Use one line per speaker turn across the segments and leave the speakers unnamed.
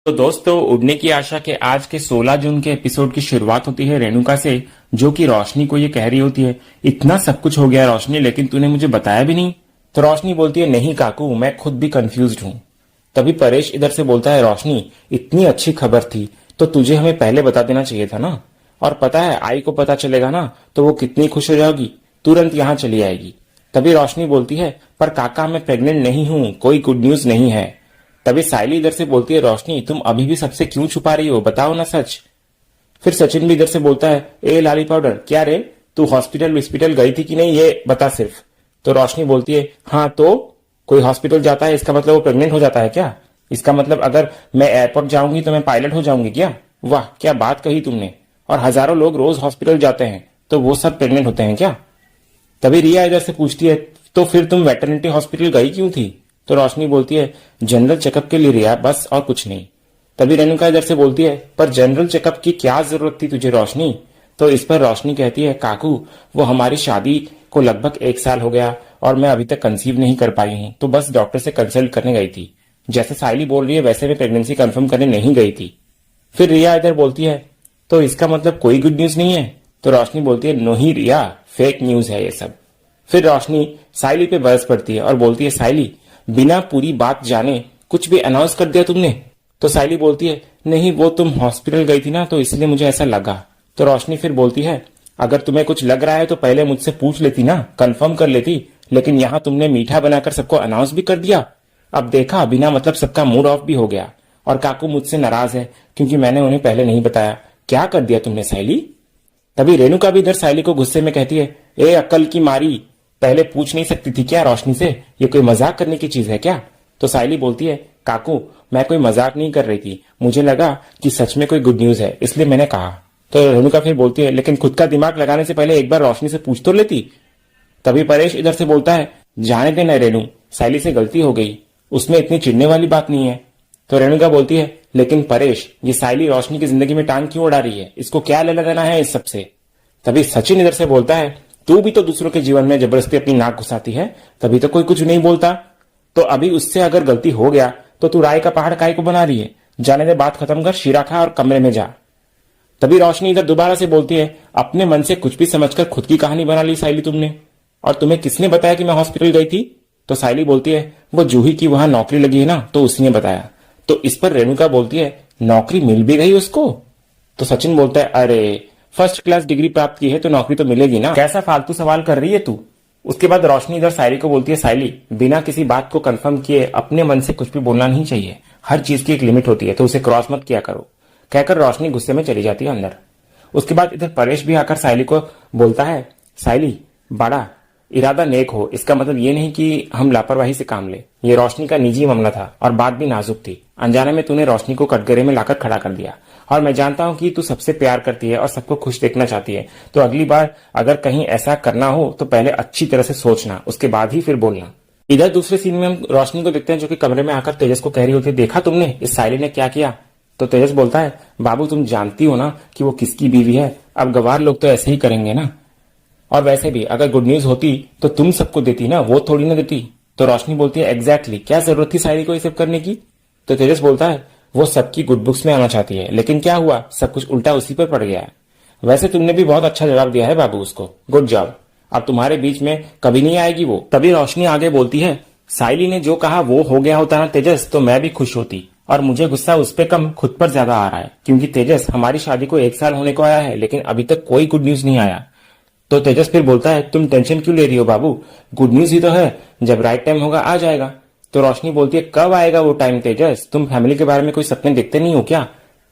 तो दोस्तों, उड़ने की आशा के आज के 16 जून के एपिसोड की शुरुआत होती है रेणुका से, जो कि रोशनी को ये कह रही होती है, इतना सब कुछ हो गया रोशनी, लेकिन तूने मुझे बताया भी नहीं। तो रोशनी बोलती है, नहीं काकू, मैं खुद भी कंफ्यूज्ड हूँ। तभी परेश इधर से बोलता है, रोशनी इतनी अच्छी खबर थी तो तुझे हमें पहले बता देना चाहिए था ना। और पता है आई को पता चलेगा ना तो वो कितनी खुश हो जाएगी, तुरंत यहाँ चली आएगी। तभी रोशनी बोलती है, पर काका मैं प्रेग्नेंट नहीं हूँ, कोई गुड न्यूज नहीं है। तभी साइली इधर से बोलती है, रोशनी तुम अभी भी सबसे क्यों छुपा रही हो, बताओ ना सच। फिर सचिन भी इधर से बोलता है, ए लाली पाउडर, क्या रे, तू हॉस्पिटल गई थी कि नहीं, ये बता सिर्फ। तो रोशनी बोलती है, हाँ तो कोई हॉस्पिटल जाता है इसका मतलब वो प्रेग्नेंट हो जाता है क्या? इसका मतलब अगर मैं एयरपोर्ट जाऊंगी तो मैं पायलट हो जाऊंगी क्या? वाह क्या बात कही तुमने। और हजारों लोग रोज हॉस्पिटल जाते हैं तो वो सब प्रेग्नेंट होते हैं क्या? तभी रिया इधर से पूछती है, तो फिर तुम वेटरनिटी हॉस्पिटल गई क्यों थी? तो रोशनी बोलती है, जनरल चेकअप के लिए रिया, बस और कुछ नहीं। तभी रेणुका इधर से बोलती है, पर जनरल चेकअप की क्या जरूरत थी तुझे रोशनी? तो इस पर रोशनी कहती है, काकू वो हमारी शादी को लगभग 1 साल हो गया और मैं अभी तक कंसीव नहीं कर पाई हूँ, तो बस डॉक्टर से कंसल्ट करने गई थी। जैसे साइली बोल रही है वैसे मैं प्रेगनेंसी कंफर्म करने नहीं गई थी। फिर रिया इधर बोलती है, तो इसका मतलब कोई गुड न्यूज नहीं है? तो रोशनी बोलती है, नो ही रिया, फेक न्यूज है ये सब। फिर रोशनी साइली पे बरस पड़ती है और बोलती है, साइली बिना पूरी बात जाने कुछ भी अनाउंस कर दिया तुमने। तो साइली बोलती है, नहीं वो तुम हॉस्पिटल गई थी ना तो इसलिए मुझे ऐसा लगा। तो रोशनी फिर बोलती है, अगर तुम्हें कुछ लग रहा है तो पहले मुझसे पूछ लेती ना, कंफर्म कर लेती, लेकिन यहाँ तुमने मीठा बनाकर सबको अनाउंस भी कर दिया। अब देखा बिना मतलब सबका मूड ऑफ भी हो गया और काकू मुझसे नाराज है क्योंकि मैंने उन्हें पहले नहीं बताया। क्या कर दिया तुमने साइली? तभी रेणुका भी इधर साइली को गुस्से में कहती है, ए अक्ल की मारी, पहले पूछ नहीं सकती थी क्या रोशनी से? ये कोई मजाक करने की चीज है क्या? तो साइली बोलती है, काकू मैं कोई मजाक नहीं कर रही थी, मुझे लगा कि सच में कोई गुड न्यूज है इसलिए मैंने कहा। तो रेणुका फिर बोलती है, लेकिन खुद का दिमाग लगाने से पहले एक बार रोशनी से पूछ तो लेती। तभी परेश इधर से बोलता है, जाने देना रेणु, साइली से गलती हो गई, उसमें इतनी चिढ़ने वाली बात नहीं है। तो रेणुका बोलती है, लेकिन परेश ये साइली रोशनी की जिंदगी में टांग क्यों उड़ा रही है, इसको क्या लेना देना है इस सबसे? तभी सचिन इधर से बोलता है, तू भी तो दूसरों के जीवन में जबरदस्ती अपनी नाक घुसाती है, तभी तो कोई कुछ नहीं बोलता। तो अभी उससे अगर गलती हो गया तो तू राय का पहाड़ काय को बना रही है? जाने दे, बात खत्म कर, शीरा खा और कमरे में जा। तभी रोशनी इधर दोबारा से बोलती है, अपने मन से कुछ भी समझकर खुद की कहानी बना ली साइली तुमने, और तुम्हें किसने बताया कि मैं हॉस्पिटल गई थी? तो साइली बोलती है, वो जूही की वहां नौकरी लगी है ना तो उसी ने बताया। तो इस पर रेणुका बोलती है, नौकरी मिल भी गई उसको? तो सचिन बोलता है, अरे फर्स्ट क्लास डिग्री प्राप्त की है तो नौकरी तो मिलेगी ना, कैसा फालतू सवाल कर रही है तू? उसके बाद रोशनी इधर साइली को बोलती है, साइली बिना किसी बात को कंफर्म किए अपने मन से कुछ भी बोलना नहीं चाहिए, हर चीज की एक लिमिट होती है तो उसे क्रॉस मत किया करो। कहकर रोशनी गुस्से में चली जाती है अंदर। उसके बाद इधर परेश भी आकर साइली को बोलता है, साइली बड़ा इरादा नेक हो, इसका मतलब ये नहीं कि हम लापरवाही से काम ले, ये रोशनी का निजी मामला था और बात भी नाजुक थी, अनजाने में तूने रोशनी को कटघरे में लाकर खड़ा कर दिया, और मैं जानता हूं कि तू सबसे प्यार करती है और सबको खुश देखना चाहती है, तो अगली बार अगर कहीं ऐसा करना हो तो पहले अच्छी तरह से सोचना, उसके बाद ही फिर बोलना। इधर दूसरे सीन में हम रोशनी को देखते हैं जो कि कमरे में आकर तेजस को कह रही होती है, देखा तुमने इस साइली ने क्या किया? तो तेजस बोलता है, बाबू तुम जानती हो ना कि वो किसकी बीवी है, अब गवार लोग तो ऐसे ही करेंगे ना, और वैसे भी अगर गुड न्यूज होती तो तुम सबको देती ना, वो थोड़ी ना देती। तो रोशनी बोलती है, एग्जैक्टली क्या जरूरत थी साइली को ये सब करने की? तो तेजस बोलता है, वो सबकी गुड बुक्स में आना चाहती है, लेकिन क्या हुआ, सब कुछ उल्टा उसी पर पड़ गया है। वैसे तुमने भी बहुत अच्छा जवाब दिया है बाबू उसको, गुड जॉब, अब तुम्हारे बीच में कभी नहीं आएगी वो। तभी रोशनी आगे बोलती है, साइली ने जो कहा वो हो गया होता ना तेजस तो मैं भी खुश होती, और मुझे गुस्सा उस पर कम खुद पर ज्यादा आ रहा है, क्योंकि तेजस हमारी शादी को 1 साल होने को आया है लेकिन अभी तक कोई गुड न्यूज नहीं आया। तो तेजस फिर बोलता है, तुम टेंशन क्यों ले रही हो बाबू, गुड न्यूज ही तो है, जब राइट टाइम होगा आ जाएगा। तो रोशनी बोलती है, कब आएगा वो टाइम तेजस, तुम फैमिली के बारे में कोई सपने देखते नहीं हो क्या?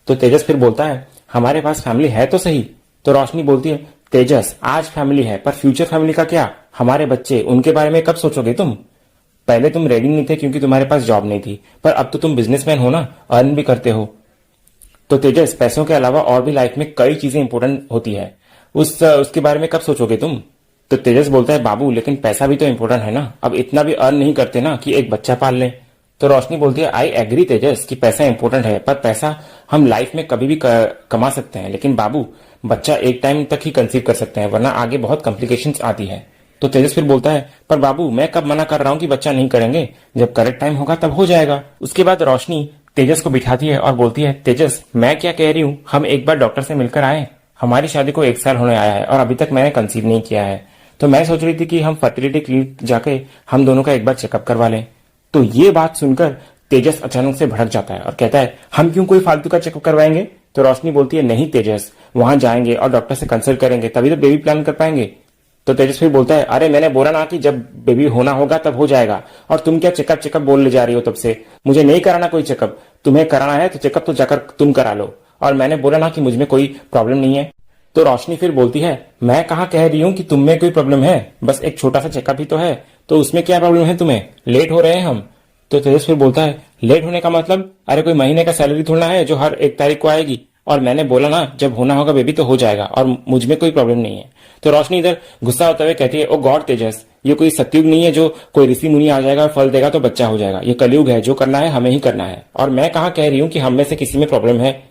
तो तेजस फिर बोलता है, हमारे पास फैमिली है तो सही। तो रोशनी बोलती है, तेजस आज फैमिली है पर फ्यूचर फैमिली का क्या, हमारे बच्चे, उनके बारे में कब सोचोगे तुम? पहले तुम रेडी नहीं थे क्योंकि तुम्हारे पास जॉब नहीं थी, पर अब तो तुम बिजनेसमैन हो ना, अर्न भी करते हो। तो तेजस पैसों के अलावा और भी लाइफ में कई चीजें इंपॉर्टेंट होती है, उसके बारे में कब सोचोगे तुम? तो तेजस बोलता है, बाबू लेकिन पैसा भी तो इंपॉर्टेंट है ना, अब इतना भी अर्न नहीं करते ना कि एक बच्चा पाल लें। तो रोशनी बोलती है, आई एग्री तेजस कि पैसा इंपॉर्टेंट है, पर पैसा हम लाइफ में कभी भी कमा सकते हैं, लेकिन बाबू बच्चा एक टाइम तक ही कंसीव कर सकते हैं, वरना आगे बहुत कॉम्प्लिकेशंस आती है। तो तेजस फिर बोलता है, पर बाबू मैं कब मना कर रहा हूं कि बच्चा नहीं करेंगे, जब करेक्ट टाइम होगा तब हो जाएगा। उसके बाद रोशनी तेजस को बिठाती है और बोलती है, तेजस मैं क्या कह रही हूँ, हम एक बार डॉक्टर से मिलकर आए। हमारी शादी को 1 साल होने आया है और अभी तक मैंने कंसीव नहीं किया है, तो मैं सोच रही थी कि हम फर्टिलिटी क्लिनिक जाके हम दोनों का एक बार चेकअप करवा लें। तो ये बात सुनकर तेजस अचानक से भड़क जाता है और कहता है, हम क्यों कोई फालतू का चेकअप करवाएंगे। तो रोशनी बोलती है, नहीं तेजस, वहां जाएंगे और डॉक्टर से कंसल्ट करेंगे तभी तो बेबी प्लान कर पाएंगे। तो तेजस फिर बोलता है, अरे मैंने बोला ना कि जब बेबी होना होगा तब हो जाएगा, और तुम क्या चेकअप चेकअप बोल ले जा रही हो तब से। मुझे नहीं कराना कोई चेकअप, तुम्हें कराना है तो चेकअप तो जाकर तुम करा लो, और मैंने बोला ना कि मुझ में कोई प्रॉब्लम नहीं है। तो रोशनी फिर बोलती है, मैं कहाँ कह रही हूँ कि तुम में कोई प्रॉब्लम है, बस एक छोटा सा चेकअप ही तो है, तो उसमें क्या प्रॉब्लम है तुम्हें, लेट हो रहे हैं हम। तो तेजस फिर बोलता है, लेट होने का मतलब, अरे कोई महीने का सैलरी थोड़ा है जो हर 1 तारीख को आएगी, और मैंने बोला ना जब होना होगा बेबी तो हो जाएगा और मुझ में कोई प्रॉब्लम नहीं है। तो रोशनी इधर गुस्सा होते हुए कहती है, ओ गॉड तेजस, ये कोई सतयुग नहीं है जो कोई ऋषि मुनि आ जाएगा और फल देगा तो बच्चा हो जाएगा। ये कलयुग है, जो करना है हमें ही करना है, और मैं कहाँ कह रही हूँ कि हम में से किसी में प्रॉब्लम है।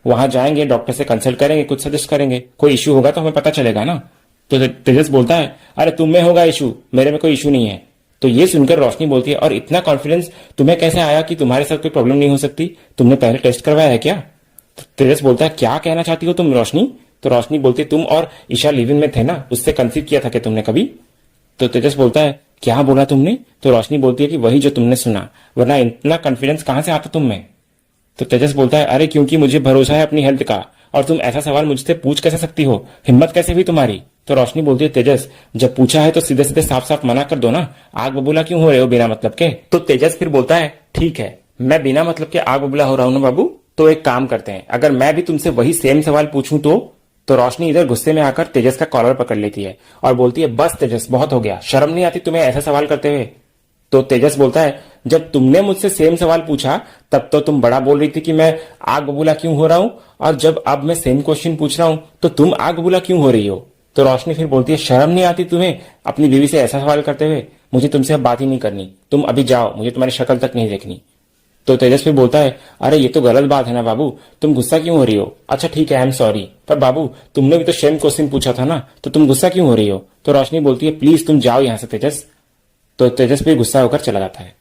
वहां जाएंगे, डॉक्टर से कंसल्ट करेंगे, कुछ सजेस्ट करेंगे, कोई इश्यू होगा तो हमें पता चलेगा ना। तो तेजस बोलता है, अरे तुम में होगा इशू, मेरे में कोई इशू नहीं है। तो ये सुनकर रोशनी बोलती है, और इतना कॉन्फिडेंस तुम्हें कैसे आया कि तुम्हारे साथ कोई प्रॉब्लम नहीं हो सकती, तुमने पहले टेस्ट करवाया है क्या। तो तेजस बोलता है, क्या कहना चाहती हो तुम रोशनी। तो रोशनी बोलती है, तुम और ईशा लिव इन में थे ना, उससे कंसीव किया था क्या तुमने कभी। तो तेजस बोलता है, क्या बोला तुमने। तो रोशनी बोलती है कि वही जो तुमने सुना, वरना इतना कॉन्फिडेंस कहां से आता तुम में। तो तेजस बोलता है, अरे क्योंकि मुझे भरोसा है अपनी हेल्थ का, और तुम ऐसा सवाल मुझसे पूछ कैसे सकती हो, हिम्मत कैसे हुई तुम्हारी। तो रोशनी बोलती है, तेजस जब पूछा है तो सीधे सीधे साफ साफ मना कर दो ना, आग बबूला क्यों हो रहे हो बिना मतलब के। तो तेजस फिर बोलता है, ठीक है मैं बिना मतलब के आग बबूला हो रहा हूं ना बाबू, तो एक काम करते हैं, अगर मैं भी तुमसे वही सेम सवाल पूछूं तो रोशनी इधर गुस्से में आकर तेजस का कॉलर पकड़ लेती है और बोलती है, बस तेजस बहुत हो गया, शर्म नहीं आती तुम्हें ऐसा सवाल करते हुए। तो तेजस बोलता है, जब तुमने मुझसे सेम सवाल पूछा तब तो तुम बड़ा बोल रही थी कि मैं आग बबूला क्यों हो रहा हूं, और जब अब मैं सेम क्वेश्चन पूछ रहा हूं तो तुम आग बबूला क्यों हो रही हो। तो रोशनी फिर बोलती है, शर्म नहीं आती तुम्हें अपनी बीवी से ऐसा सवाल करते हुए, मुझे तुमसे अब बात ही नहीं करनी, तुम अभी जाओ, मुझे तुम्हारी शक्ल तक नहीं देखनी। तो तेजस फिर बोलता है, अरे ये तो गलत बात है ना बाबू, तुम गुस्सा क्यों हो रही हो। अच्छा ठीक है, आई एम सॉरी, पर बाबू तुमने भी तो सेम क्वेश्चन पूछा था ना, तो तुम गुस्सा क्यों हो रही हो। तो रोशनी बोलती है, प्लीज तुम जाओ यहां से तेजस। तो तेजस भी गुस्सा होकर चला जाता है।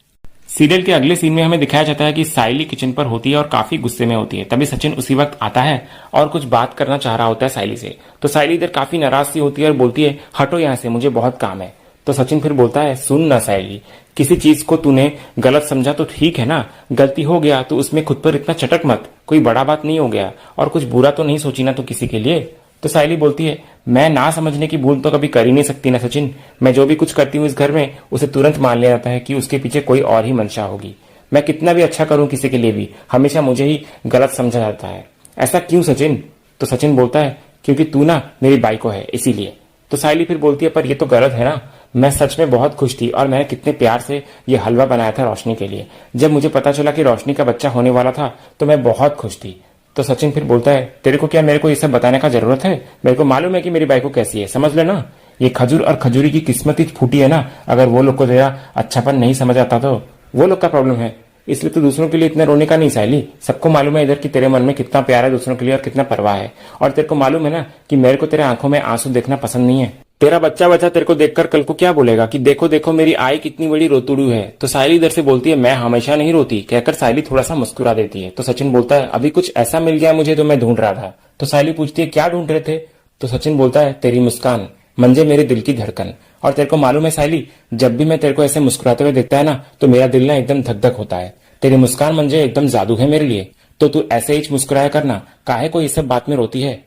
सीरियल के अगले सीन में हमें दिखाया जाता है कि साइली किचन पर होती है और काफी गुस्से में होती है। तभी सचिन उसी वक्त आता है और कुछ बात करना चाह रहा होता है साइली से। तो साइली इधर काफी नाराज सी होती है और बोलती है, हटो यहां से, मुझे बहुत काम है। तो सचिन फिर बोलता है, सुन ना साइली, किसी चीज को तूने गलत समझा तो ठीक है ना, गलती हो गया तो उसमें खुद पर इतना चटक मत, कोई बड़ा बात नहीं हो गया, और कुछ बुरा तो नहीं सोची ना तू किसी के लिए। तो साइली बोलती है, मैं ना समझने की भूल तो कभी कर ही नहीं सकती ना सचिन, मैं जो भी कुछ करती हूँ इस घर में उसे तुरंत मान लिया जाता है कि उसके पीछे कोई और ही मंशा होगी। मैं कितना भी अच्छा करूं किसी के लिए भी हमेशा मुझे ही गलत समझा जाता है। ऐसा क्यों सचिन। तो सचिन बोलता है, क्योंकि तू ना मेरी बाइको है इसीलिए। तो साइली फिर बोलती है, पर ये तो गलत है ना, मैं सच में बहुत खुश थी और मैंने कितने प्यार से ये हलवा बनाया था रोशनी के लिए। जब मुझे पता चला कि रोशनी का बच्चा होने वाला था तो मैं बहुत खुश थी। तो सचिन फिर बोलता है, तेरे को क्या मेरे को ये सब बताने का जरूरत है, मेरे को मालूम है कि मेरी बाइको कैसी है, समझ लेना। ये खजूर और खजूरी की किस्मत ही फूटी है ना, अगर वो लोग को तेरा अच्छापन नहीं समझ आता तो वो लोग का प्रॉब्लम है, इसलिए तो दूसरों के लिए इतना रोने का नहीं साइली। सबको मालूम है इधर कि तेरे मन में कितना प्यार है दूसरों के लिए और कितना परवाह है, और तेरे को मालूम है ना कि मेरे को तेरे आंखों में आंसू देखना पसंद नहीं है। तेरा बच्चा बच्चा तेरे को देखकर कल को क्या बोलेगा कि देखो देखो मेरी आई कितनी बड़ी रोतुड़ू है। तो साइली इधर से बोलती है, मैं हमेशा नहीं रोती, कहकर साइली थोड़ा सा मुस्कुरा देती है। तो सचिन बोलता है, अभी कुछ ऐसा मिल गया मुझे तो मैं ढूंढ रहा था। तो साइली पूछती है, क्या ढूंढ रहे थे। तो सचिन बोलता है, तेरी मुस्कान मंजे मेरे दिल की धड़कन। और तेरे को मालूम है साइली, जब भी मैं तेरे को ऐसे मुस्कुराते हुए देखता है ना तो मेरा दिल ना एकदम धक धक होता है। तेरी मुस्कान मंजे एकदम जादू है मेरे लिए, तो तू ऐसे ही मुस्कुराया करना, काहे को इस सब बात में रोती है।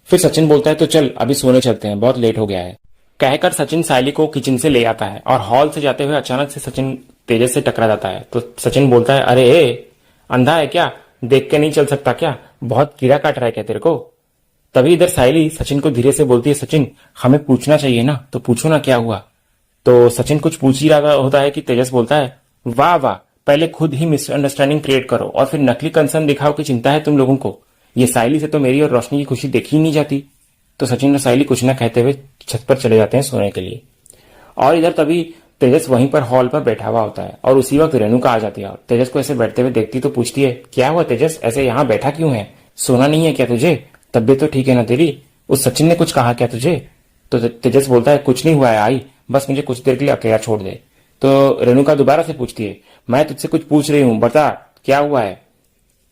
फिर सचिन बोलता है, तो चल अभी सोने चलते हैं, बहुत लेट हो गया है। कहकर सचिन साइली को किचन से ले आता है और हॉल से जाते हुए अचानक से सचिन तेजस से टकरा जाता है। तो सचिन बोलता है, अरे अंधा है क्या, देख के नहीं चल सकता क्या, बहुत कीड़ा काट रहा है क्या तेरे को। तभी इधर साइली सचिन को धीरे से बोलती है, सचिन हमें पूछना चाहिए ना, तो पूछो ना क्या हुआ। तो सचिन कुछ पूछ ही रहा होता है कि तेजस बोलता है, वाह वाह, पहले खुद ही मिसअंडरस्टैंडिंग क्रिएट करो और फिर नकली कंसर्न दिखाओ कि चिंता है तुम लोगों को। ये साइली से तो मेरी और रोशनी की खुशी देखी ही नहीं जाती। तो सचिन और साइली कुछ ना कहते हुए छत पर चले जाते हैं सोने के लिए। और इधर तभी तेजस वहीं पर हॉल पर बैठा हुआ होता है और उसी वक्त रेणुका आ जाती है और तेजस को ऐसे बैठते हुए देखती तो पूछती है, क्या हुआ तेजस, ऐसे यहाँ बैठा क्यों है, सोना नहीं है क्या तुझे, तबीयत तो ठीक है ना तेरी, उस सचिन ने कुछ कहा क्या तुझे। तो तेजस बोलता है, कुछ नहीं हुआ है आई, बस मुझे कुछ देर के लिए अकेला छोड़ दे। तो रेणुका दोबारा से पूछती है, मैं तुझसे कुछ पूछ रही हूँ, बता क्या हुआ है?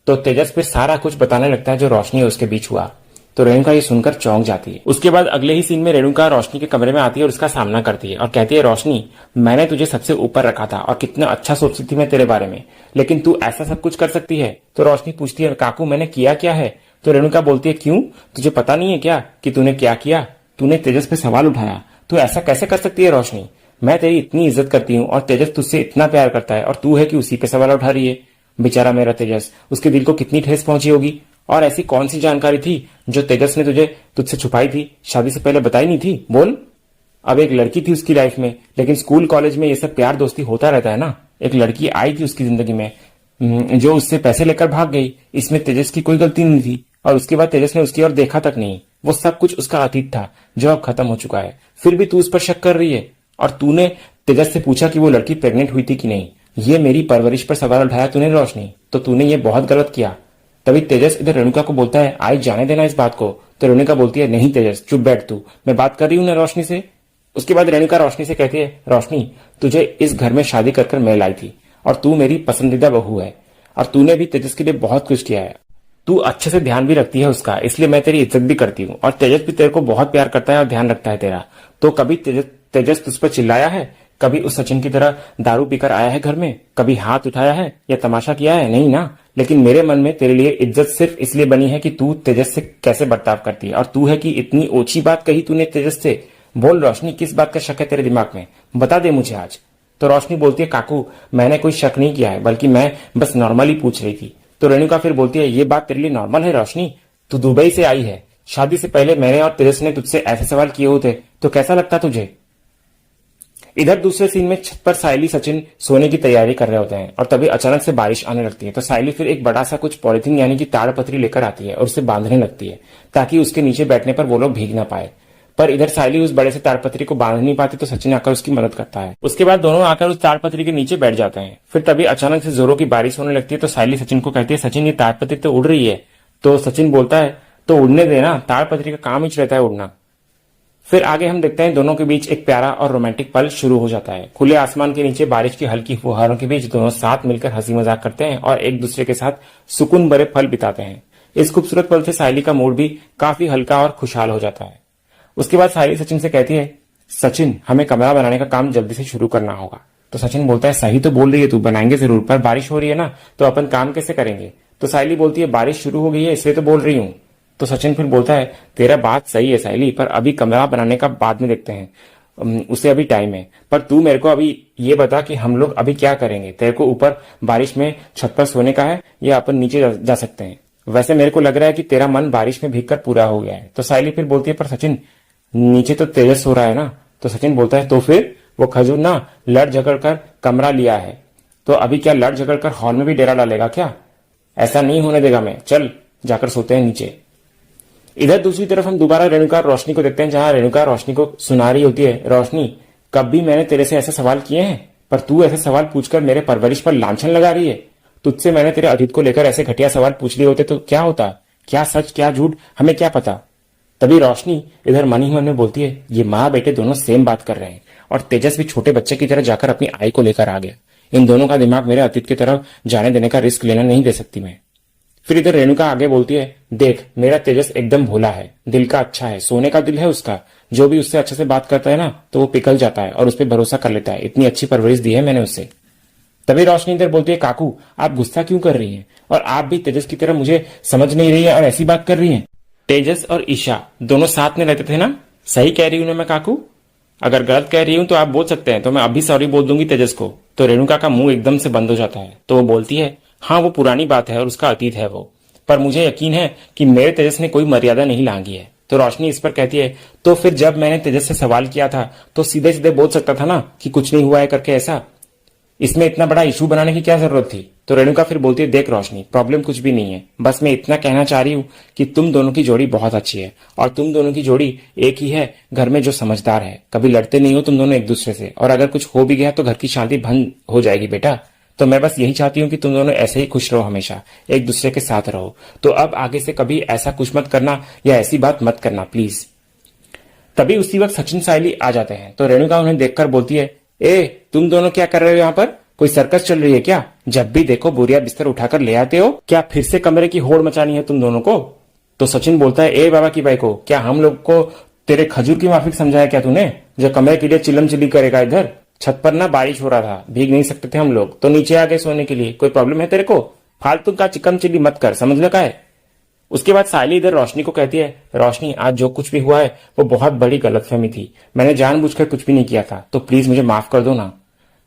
तो तेजस फिर सारा कुछ बताने लगता है जो रोशनी और उसके बीच हुआ। तो रेणुका ये सुनकर चौंक जाती है। उसके बाद अगले ही सीन में रेणुका रोशनी के कमरे में आती है और उसका सामना करती है और कहती है, रोशनी, मैंने तुझे सबसे ऊपर रखा था और कितना अच्छा सोचती थी मैं तेरे बारे में, लेकिन तू ऐसा सब कुछ कर सकती है? तो रोशनी पूछती है, काकू मैंने किया क्या है? तो रेणुका बोलती है, क्यों, तुझे पता नहीं है क्या कि तूने क्या किया? तूने तेजस पे सवाल उठाया। तू ऐसा कैसे कर सकती है रोशनी? मैं तेरी इतनी इज्जत करती हूँ और तेजस तुझसे इतना प्यार करता है और तू है कि उसी पे सवाल उठा रही है। बेचारा मेरा तेजस, उसके दिल को कितनी ठेस पहुंची होगी। और ऐसी कौन सी जानकारी थी जो तेजस ने तुझसे छुपाई थी, शादी से पहले बताई नहीं थी? बोल। अब एक लड़की थी उसकी लाइफ में, लेकिन स्कूल कॉलेज में ये सब प्यार दोस्ती होता रहता है ना। एक लड़की आई थी उसकी जिंदगी में जो उससे पैसे लेकर भाग गई। इसमें तेजस की कोई गलती नहीं थी और उसके बाद तेजस ने उसकी ओर देखा तक नहीं। वो सब कुछ उसका अतीत था जो अब खत्म हो चुका है। फिर भी तू उस पर शक कर रही है और तूने तेजस से पूछा कि वो लड़की प्रेग्नेंट हुई थी कि नहीं। ये मेरी परवरिश पर सवाल उठाया तूने रोशनी, तो तूने ये बहुत गलत किया। तभी तेजस इधर रेणुका को बोलता है, आई जाने देना इस बात को। तो रेणुका बोलती है, नहीं तेजस, चुप बैठ तू, मैं बात कर रही हूं ना रोशनी से। उसके बाद रेणुका रोशनी से कहती है, रोशनी, तुझे इस घर में शादी कर मैं लाई थी और तू मेरी पसंदीदा बहू है और तूने भी तेजस के लिए बहुत कुछ किया है। तू अच्छे से ध्यान भी रखती है उसका, इसलिए मैं तेरी इज्जत भी करती हूँ और तेजस भी तेरे को बहुत प्यार करता है और ध्यान रखता है तेरा। तो कभी तेजस तुझ पर चिल्लाया है? कभी उस सचिन की तरह दारू पीकर आया है घर में? कभी हाथ उठाया है या तमाशा किया है? नहीं ना। लेकिन मेरे मन में तेरे लिए इज्जत सिर्फ इसलिए बनी है कि तू तेजस से कैसे बर्ताव करती है और तू है कि इतनी ओछी बात कही तूने तेजस से। बोल रोशनी, किस बात का शक है तेरे दिमाग में? बता दे मुझे आज। तो रोशनी बोलती है, काकू मैंने कोई शक नहीं किया है, बल्कि मैं बस नॉर्मली पूछ रही थी। तो रेणुका फिर बोलती है, ये बात तेरे लिए नॉर्मल है रोशनी? तू दुबई से आई है, शादी से पहले मैंने और तेजस ने तुझसे ऐसे सवाल किए होते तो कैसा लगता तुझे? इधर दूसरे सीन में छत पर सायली सचिन सोने की तैयारी कर रहे होते हैं और तभी अचानक से बारिश आने लगती है। तो सायली फिर एक बड़ा सा कुछ पॉलिथीन यानी कि ताड़पत्री लेकर आती है और उसे बांधने लगती है ताकि उसके नीचे बैठने पर वो लोग भीग ना पाए। पर इधर सायली उस बड़े से ताड़पत्री को बांध नहीं पाती तो सचिन आकर उसकी मदद करता है। उसके बाद दोनों आकर उस ताड़पत्री के नीचे बैठ जाते हैं। फिर तभी अचानक से जोरों की बारिश होने लगती है। तो सायली सचिन को कहती है, सचिन ये ताड़पत्री तो उड़ रही है। तो सचिन बोलता है, तो उड़ने देना, ताड़पत्री का काम ही रहता है उड़ना। फिर आगे हम देखते हैं दोनों के बीच एक प्यारा और रोमांटिक पल शुरू हो जाता है। खुले आसमान के नीचे बारिश की हल्की फुहारों के बीच दोनों साथ मिलकर हंसी मजाक करते हैं और एक दूसरे के साथ सुकून भरे पल बिताते हैं। इस खूबसूरत पल से सायली का मूड भी काफी हल्का और खुशहाल हो जाता है। उसके बाद सायली सचिन से कहती है, सचिन हमें कमरा बनाने का काम जल्दी से शुरू करना होगा। तो सचिन बोलता है, सही तो बोल रही है तू, बनाएंगे जरूर, पर बारिश हो रही है ना, तो अपन काम कैसे करेंगे? तो सायली बोलती है, बारिश शुरू हो गई है इसलिए तो बोल रही हूँ। तो सचिन फिर बोलता है, तेरा बात सही है सायली, पर अभी कमरा बनाने का बाद में देखते हैं, उसे अभी टाइम है। पर तू मेरे को अभी ये बता कि हम लोग अभी क्या करेंगे? तेरे को ऊपर बारिश में छत पर सोने का है या अपन नीचे जा सकते हैं? वैसे मेरे को लग रहा है कि तेरा मन बारिश में भीगकर पूरा हो गया है। तो सायली फिर बोलती है, पर सचिन नीचे तो तेजस सो रहा है ना। तो सचिन बोलता है, तो फिर वो खजूर ना लड़ झगड़ कर कमरा लिया है, तो अभी क्या लड़ झगड़ कर हॉल में भी डेरा डालेगा क्या? ऐसा नहीं होने देगा मैं, चल जाकर सोते हैं नीचे। इधर दूसरी तरफ हम दोबारा रेणुका रोशनी को देखते हैं, जहां रेणुका रोशनी को सुना रही होती है, रोशनी कभी मैंने तेरे से ऐसे सवाल किए हैं, पर तू ऐसे सवाल पूछकर मेरे परवरिश पर लांछन लगा रही है। तुझसे मैंने तेरे अतीत को लेकर ऐसे घटिया सवाल पूछ लिए होते तो क्या होता? क्या सच क्या झूठ हमें क्या पता। तभी रोशनी इधर मन ही मन में बोलती है, ये माँ बेटे दोनों सेम बात कर रहे हैं और तेजस भी छोटे बच्चे की तरह जाकर अपनी आई को लेकर आ गया। इन दोनों का दिमाग मेरे अतीत की तरफ जाने देने का रिस्क लेना नहीं दे सकती मैं। फिर इधर रेणुका आगे बोलती है, देख मेरा तेजस एकदम भोला है, दिल का अच्छा है, सोने का दिल है उसका। जो भी उससे अच्छे से बात करता है ना तो वो पिघल जाता है और उस पर भरोसा कर लेता है। इतनी अच्छी परवरिश दी है मैंने उससे। तभी रोशनी इधर बोलती है, काकू आप गुस्सा क्यों कर रही हैं? और आप भी तेजस की तरह मुझे समझ नहीं रही है और ऐसी बात कर रही हैं। तेजस और ईशा दोनों साथ में रहते थे ना, सही कह रही हूं ना मैं काकू? अगर गलत कह रही हूं तो आप बोल सकते हैं, तो मैं अभी सॉरी बोल दूंगी तेजस को। तो रेणुका का मुंह एकदम से बंद हो जाता है। तो वो बोलती है, हाँ वो पुरानी बात है और उसका अतीत है वो, पर मुझे यकीन है कि मेरे तेजस ने कोई मर्यादा नहीं लांघी है। तो रोशनी इस पर कहती है, तो फिर जब मैंने तेजस से सवाल किया था तो सीधे सीधे बोल सकता था ना कि कुछ नहीं हुआ है करके, ऐसा इसमें इतना बड़ा इशू बनाने की क्या जरूरत थी? तो रेणुका फिर बोलती है, देख रोशनी प्रॉब्लम कुछ भी नहीं है, बस मैं इतना कहना चाह रही हूँ कि तुम दोनों की जोड़ी बहुत अच्छी है और तुम दोनों की जोड़ी एक ही है घर में जो समझदार है। कभी लड़ते नहीं हो तुम दोनों एक दूसरे से, और अगर कुछ हो भी गया तो घर की शांति भंग हो जाएगी बेटा। तो मैं बस यही चाहती हूँ कि तुम दोनों ऐसे ही खुश रहो, हमेशा एक दूसरे के साथ रहो। तो अब आगे से कभी ऐसा कुछ मत करना या ऐसी बात मत करना प्लीज। तभी उसी वक्त सचिन सायली आ जाते हैं। तो रेणुका उन्हें देखकर बोलती है, ए तुम दोनों क्या कर रहे हो यहाँ पर? कोई सर्कस चल रही है क्या? जब भी देखो बोरिया बिस्तर उठाकर ले आते हो, क्या फिर से कमरे की होड़ मचानी है तुम दोनों को? तो सचिन बोलता है, ए बाबा की बाई को, क्या हम लोग को तेरे खजूर की माफिक समझाया क्या तूने, जो कमरे के लिए चिल्लम चिल्ली करेगा? इधर छत पर ना बारिश हो रहा था, भीग नहीं सकते थे हम लोग, तो नीचे आ गए सोने के लिए। कोई प्रॉब्लम है तेरे को? फालतू का चिकन चिल्ली मत कर, समझ लो का है। उसके बाद सायली इधर रोशनी को कहती है, रोशनी आज जो कुछ भी हुआ है वो बहुत बड़ी गलतफहमी थी, मैंने जानबूझकर कुछ भी नहीं किया था, तो प्लीज मुझे माफ कर दो ना।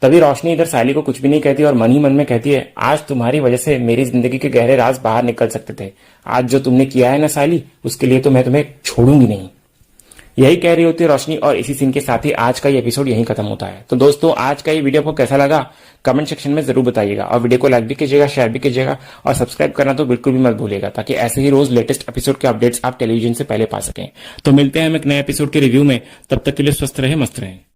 तभी रोशनी इधर सायली को कुछ भी नहीं कहती और मन ही मन में कहती है, आज तुम्हारी वजह से मेरी जिंदगी के गहरे राज बाहर निकल सकते थे। आज जो तुमने किया है ना सायली, उसके लिए तो मैं तुम्हें छोड़ूंगी नहीं। यही कह रही होती है रोशनी और इसी सीन के साथ ही आज का ये एपिसोड यहीं खत्म होता है। तो दोस्तों आज का ये वीडियो आपको कैसा लगा कमेंट सेक्शन में जरूर बताइएगा और वीडियो को लाइक भी कीजिएगा, शेयर भी कीजिएगा और सब्सक्राइब करना तो बिल्कुल भी मत भूलिएगा, ताकि ऐसे ही रोज लेटेस्ट एपिसोड के अपडेट्स आप टेलीविजन से पहले पा सकें। तो मिलते हैं हम एक नए एपिसोड के रिव्यू में, तब तक के लिए स्वस्थ रहे, मस्त रहे।